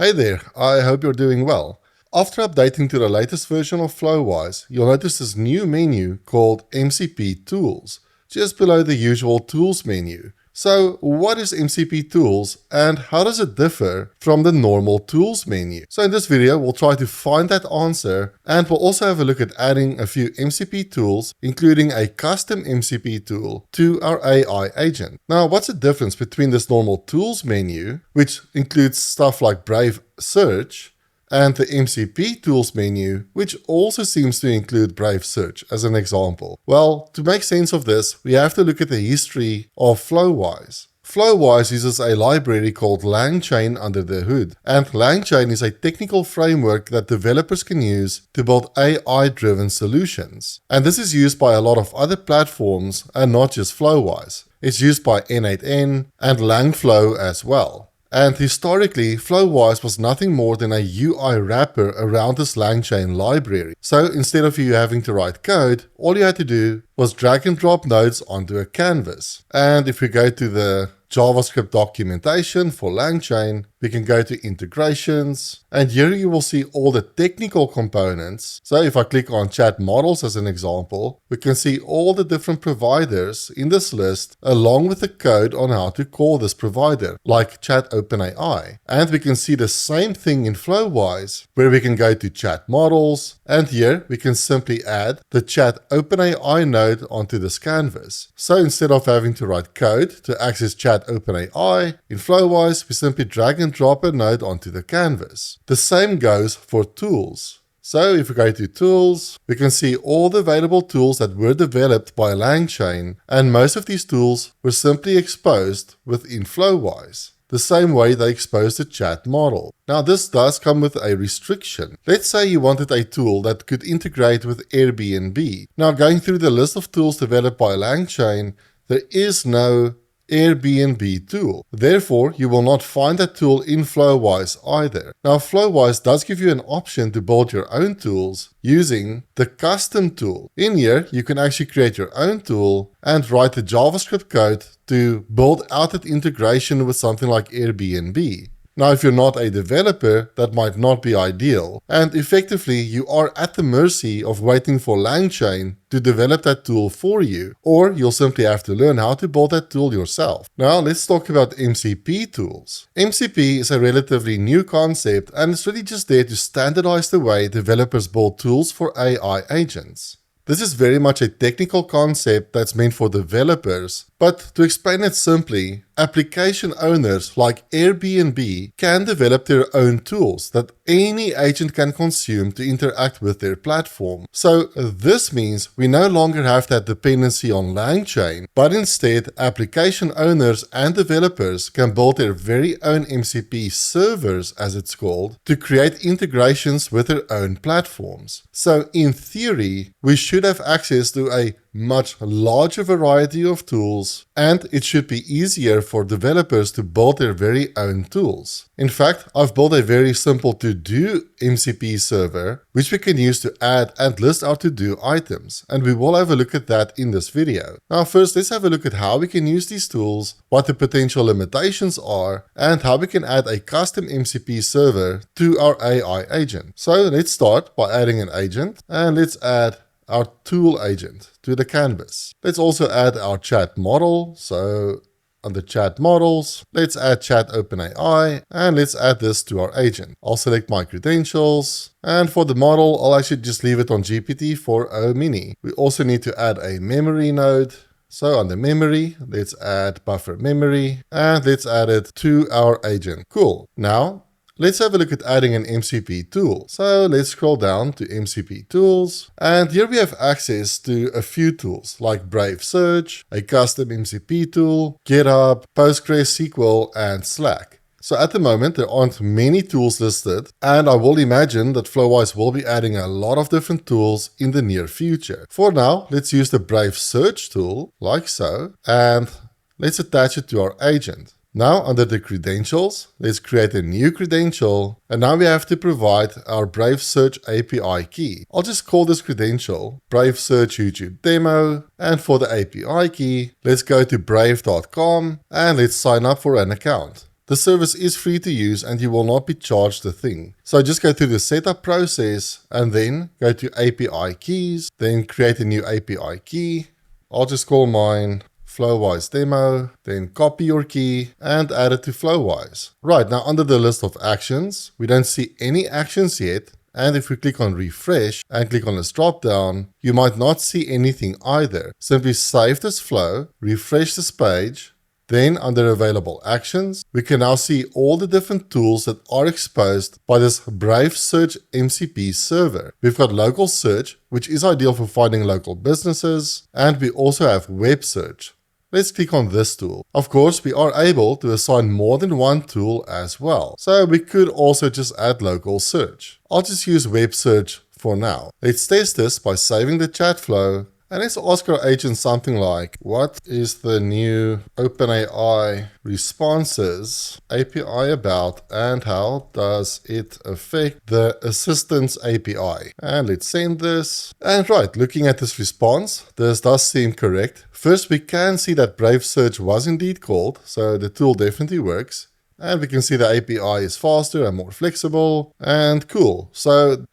Hey there, I hope you're doing well. After updating to the latest version of Flowise, you'll notice this new menu called MCP Tools, just below the usual Tools menu. So, what is MCP Tools and how does it differ from the normal Tools menu? So in this video, we'll try to find that answer, and we'll also have a look at adding a few MCP tools, including a custom MCP tool, to our AI agent. Now, what's the difference between this normal Tools menu, which includes stuff like Brave Search, and the MCP Tools menu, which also seems to include Brave Search as an example? Well, to make sense of this, we have to look at the history of Flowise. Flowise uses a library called LangChain under the hood, and LangChain is a technical framework that developers can use to build AI-driven solutions. And this is used by a lot of other platforms and not just Flowise. It's used by N8N and LangFlow as well. And historically, Flowise was nothing more than a UI wrapper around this LangChain library. So instead of you having to write code, all you had to do was drag and drop nodes onto a canvas. And if we go to the JavaScript documentation for LangChain, we can go to integrations, and here you will see all the technical components. So if I click on chat models as an example, we can see all the different providers in this list along with the code on how to call this provider, like chat OpenAI. And we can see the same thing in Flowise, where we can go to chat models, and here we can simply add the chat OpenAI node onto this canvas. So instead of having to write code to access chat OpenAI, in Flowise we simply drag and drop a node onto the canvas. The same goes for tools. So if we go to tools, we can see all the available tools that were developed by LangChain, and most of these tools were simply exposed within Flowise, the same way they exposed the chat model. Now this does come with a restriction. Let's say you wanted a tool that could integrate with Airbnb. Now going through the list of tools developed by LangChain, there is no Airbnb tool. Therefore, you will not find that tool in Flowise either. Now, Flowise does give you an option to build your own tools using the custom tool. In here, you can actually create your own tool and write the JavaScript code to build out that integration with something like Airbnb. Now, if you're not a developer, that might not be ideal, and effectively you are at the mercy of waiting for LangChain to develop that tool for you, or you'll simply have to learn how to build that tool yourself. Now, let's talk about MCP tools. MCP is a relatively new concept, and it's really just there to standardize the way developers build tools for AI agents. This is very much a technical concept that's meant for developers, but to explain it simply, application owners like Airbnb can develop their own tools that any agent can consume to interact with their platform. So this means we no longer have that dependency on LangChain, but instead application owners and developers can build their very own MCP servers, as it's called, to create integrations with their own platforms. So in theory, we should have access to a much larger variety of tools, and it should be easier for developers to build their very own tools. In fact, I've built a very simple to-do MCP server, which we can use to add and list our to-do items, and we will have a look at that in this video. Now first, let's have a look at how we can use these tools, what the potential limitations are, and how we can add a custom MCP server to our AI agent. So let's start by adding an agent, and let's add our tool agent to the canvas. Let's also add our chat model. So under chat models, let's add chat OpenAI, and let's add this to our agent. I'll select my credentials, and for the model, I'll actually just leave it on GPT-4o Mini. We also need to add a memory node. So under memory, let's add buffer memory, and let's add it to our agent. Cool. Now, let's have a look at adding an MCP tool. So let's scroll down to MCP Tools, and here we have access to a few tools like Brave Search, a custom MCP tool, GitHub, PostgreSQL, and Slack. So at the moment, there aren't many tools listed, and I will imagine that Flowise will be adding a lot of different tools in the near future. For now, let's use the Brave Search tool, like so, and let's attach it to our agent. Now under the credentials, let's create a new credential, and now we have to provide our Brave Search API key. I'll just call this credential Brave Search YouTube Demo, and for the API key, let's go to brave.com and let's sign up for an account. The service is free to use and you will not be charged a thing. So just go through the setup process and then go to API keys, then create a new API key. I'll just call mine Flowise demo, then copy your key and add it to Flowise. Right, now under the list of actions, we don't see any actions yet. And if we click on refresh and click on this drop down, you might not see anything either. Simply save this flow, refresh this page. Then under available actions, we can now see all the different tools that are exposed by this Brave Search MCP server. We've got local search, which is ideal for finding local businesses, and we also have web search. Let's click on this tool. Of course, we are able to assign more than one tool as well. So we could also just add local search. I'll just use web search for now. Let's test this by saving the chat flow. And let's ask our agent something like, what is the new OpenAI responses API about and how does it affect the assistance API? And let's send this. And right, looking at this response, this does seem correct. First, we can see that Brave Search was indeed called, so the tool definitely works. And we can see the API is faster and more flexible and cool.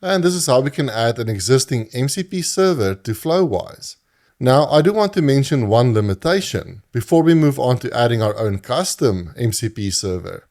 And this is how we can add an existing MCP server to Flowise. Now, I do want to mention one limitation before we move on to adding our own custom MCP server.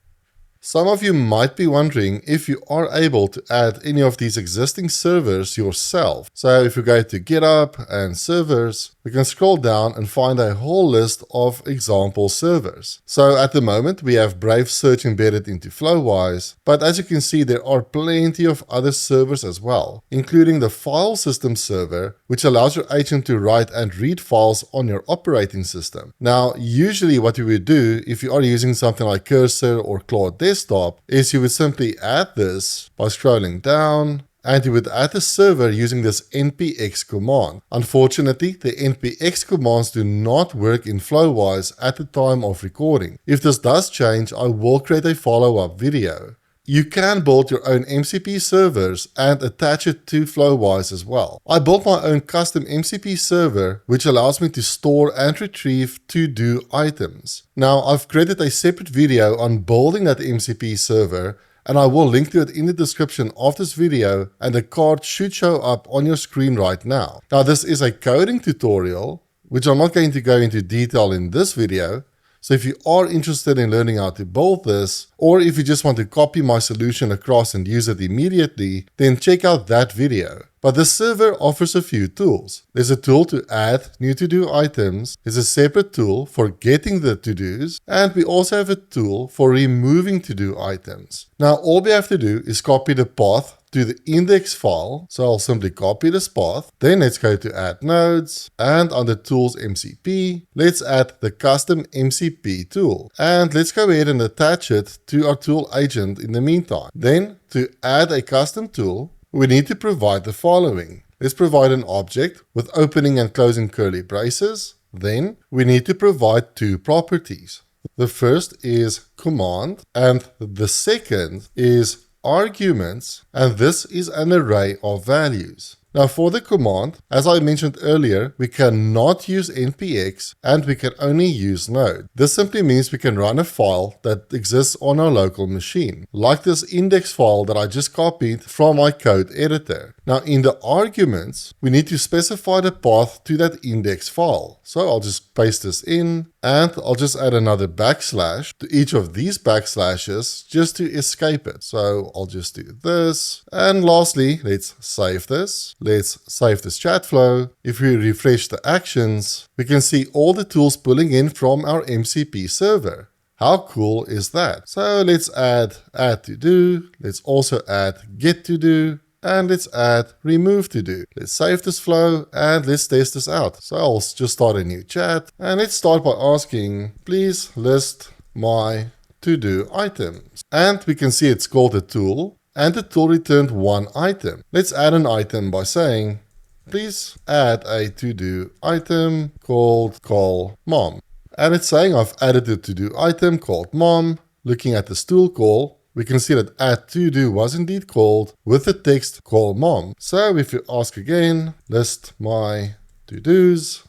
Some of you might be wondering if you are able to add any of these existing servers yourself. So if we go to GitHub and servers, we can scroll down and find a whole list of example servers. So at the moment, we have Brave Search embedded into Flowise, but as you can see, there are plenty of other servers as well, including the file system server, which allows your agent to write and read files on your operating system. Now, usually what you would do if you are using something like Cursor or Claude Desktop is you would simply add this by scrolling down, and you would add a server using this NPX command. Unfortunately, the NPX commands do not work in Flowise at the time of recording. If this does change, I will create a follow-up video. You can build your own MCP servers and attach it to Flowise as well. I built my own custom MCP server, which allows me to store and retrieve to-do items. Now, I've created a separate video on building that MCP server, and I will link to it in the description of this video, and the card should show up on your screen right now. Now, this is a coding tutorial, which I'm not going to go into detail in this video. So if you are interested in learning how to build this, or if you just want to copy my solution across and use it immediately, then check out that video. But the server offers a few tools. There's a tool to add new to-do items, there's a separate tool for getting the to-dos, and we also have a tool for removing to-do items. Now all we have to do is copy the path to the index file, so I'll simply copy this path. Then let's go to add nodes, and under tools MCP, let's add the custom MCP tool. And let's go ahead and attach it to our tool agent in the meantime. Then to add a custom tool, we need to provide the following. Let's provide an object with opening and closing curly braces. Then we need to provide two properties. The first is command, and the second is arguments, and this is an array of values. Now for the command, as I mentioned earlier, we cannot use NPX and we can only use node. This simply means we can run a file that exists on our local machine, like this index file that I just copied from my code editor. Now in the arguments, we need to specify the path to that index file. So I'll just paste this in, and I'll just add another backslash to each of these backslashes just to escape it. So I'll just do this. And lastly, let's save this. Let's save this chat flow. If we refresh the actions, we can see all the tools pulling in from our MCP server. How cool is that? So let's add to do. Let's also add get to do. And let's add remove to do. Let's save this flow and let's test this out. So I'll just start a new chat, and let's start by asking, please list my to-do items. And we can see it's called a tool, and the tool returned one item. Let's add an item by saying, please add a to-do item called call mom. And it's saying I've added a to-do item called mom. Looking at this tool call, we can see that add to do was indeed called with the text call mom. So if you ask again, list my to-dos,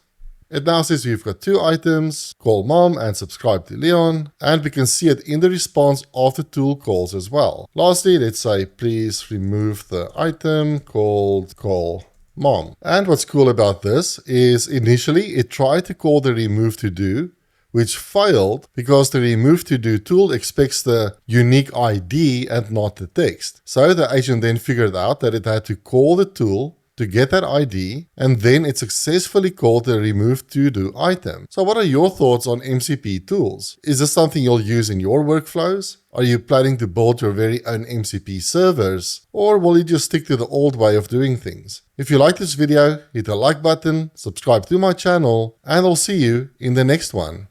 It now says we've got 2 items, call mom and subscribe to Leon, and we can see it in the response of the tool calls as well. Lastly, let's say please remove the item called call mom. And what's cool about this is initially it tried to call the remove to do, which failed because the remove to do tool expects the unique ID and not the text. So the agent then figured out that it had to call the tool to get that ID, and then it successfully called the remove to do item. So what are your thoughts on MCP tools? Is this something you'll use in your workflows? Are you planning to build your very own MCP servers? Or will you just stick to the old way of doing things? If you like this video, hit the like button, subscribe to my channel, and I'll see you in the next one.